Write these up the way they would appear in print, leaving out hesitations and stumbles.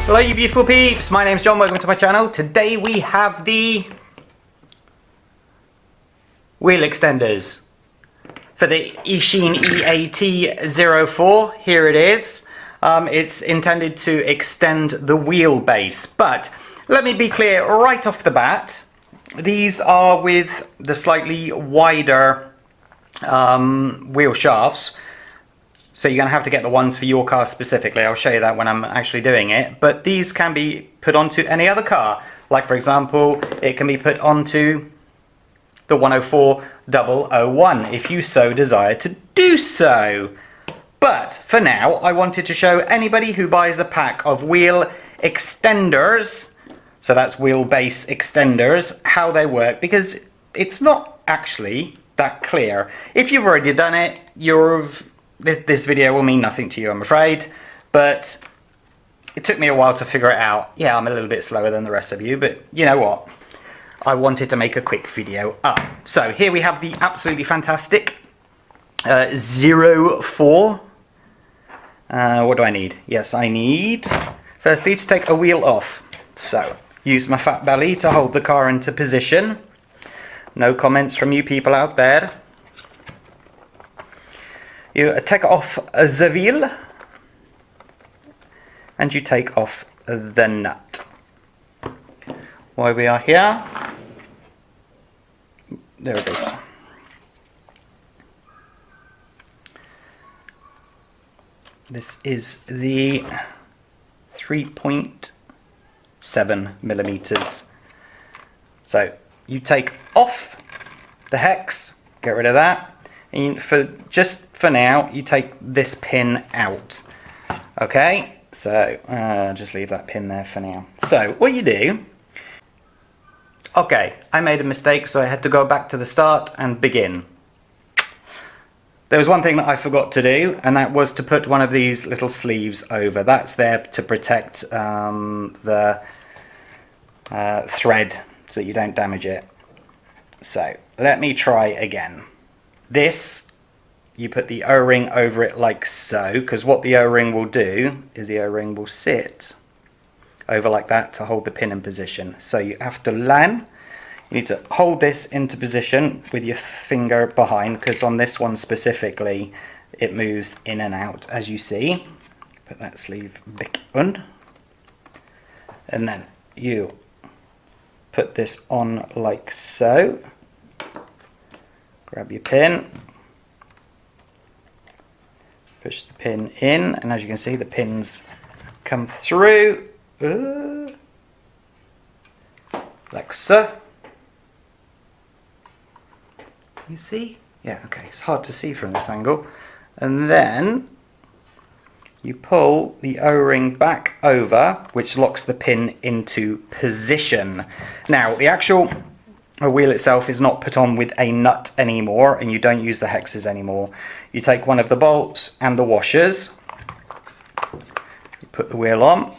Hello you beautiful peeps, my name's John, welcome to my channel. Today we have the wheel extenders for the Eachine EAT04. Here it is. It's intended to extend the wheelbase, but let me be clear right off the bat, these are with the slightly wider wheel shafts. So you're going to have to get the ones for your car specifically. I'll show you that when I'm actually doing it. But these can be put onto any other car. Like for example, it can be put onto the 104001 if you so desire to do so. But for now, I wanted to show anybody who buys a pack of wheel extenders, so that's wheelbase extenders, how they work, because it's not actually that clear. If you've already done it, this video will mean nothing to you, I'm afraid, but it took me a while to figure it out. Yeah, I'm a little bit slower than the rest of you, but you know what? I wanted to make a quick video up. So here we have the absolutely fantastic 04. What do I need? Yes, I need, firstly, to take a wheel off. So, use my fat belly to hold the car into position. No comments from you people out there. You take off the wheel and you take off the nut. While we are here, there it is. This is the 3.7 millimeters. So you take off the hex, get rid of that. And just for now, you take this pin out. Okay, so just leave that pin there for now. So what you do, okay, I made a mistake, so I had to go back to the start and begin. There was one thing that I forgot to do, and that was to put one of these little sleeves over. That's there to protect the thread so that you don't damage it. So let me try again. This, you put the O-ring over it like so, because what the O-ring will do is the O-ring will sit over like that to hold the pin in position. So you have to land. You need to hold this into position with your finger behind, because on this one specifically it moves in and out, as you see. Put that sleeve back on, and then you put this on like so. Grab your pin, push the pin in, and as you can see the pins come through like so. You see? Yeah, okay, it's hard to see from this angle. And then you pull the O-ring back over, which locks the pin into position. Now, the actual wheel itself is not put on with a nut anymore, and you don't use the hexes anymore. You take one of the bolts and the washers, you put the wheel on.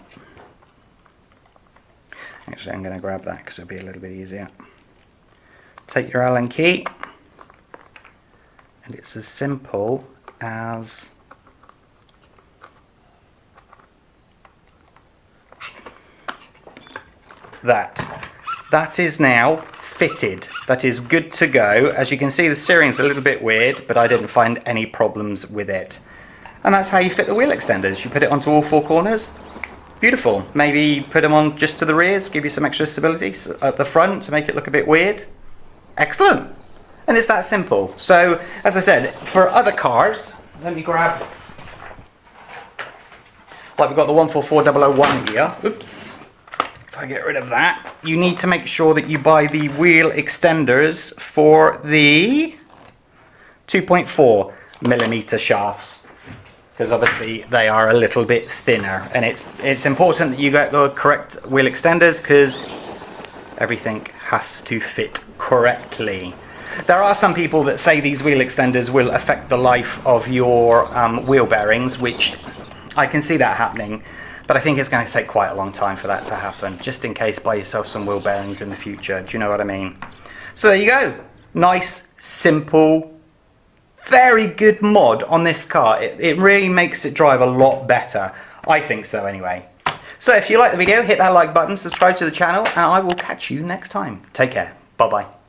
Actually, I'm going to grab that because it'll be a little bit easier. Take your Allen key, and it's as simple as that. That is now fitted. That is good to go. As you can see, the steering's a little bit weird, but I didn't find any problems with it. And that's how you fit the wheel extenders. You put it onto all four corners. Beautiful. Maybe put them on just to the rears, give you some extra stability at the front to make it look a bit weird. Excellent. And it's that simple. So, as I said, for other cars, let me grab, like we've got the 144001 here. Oops. If I get rid of that, you need to make sure that you buy the wheel extenders for the 2.4 millimeter shafts, because obviously they are a little bit thinner, and it's important that you get the correct wheel extenders because everything has to fit correctly. There are some people that say these wheel extenders will affect the life of your wheel bearings, which I can see that happening. But I think it's going to take quite a long time for that to happen. Just in case, buy yourself some wheel bearings in the future. Do you know what I mean? So there you go. Nice, simple, very good mod on this car. It really makes it drive a lot better. I think so anyway. So if you like the video, hit that like button, subscribe to the channel, and I will catch you next time. Take care. Bye bye.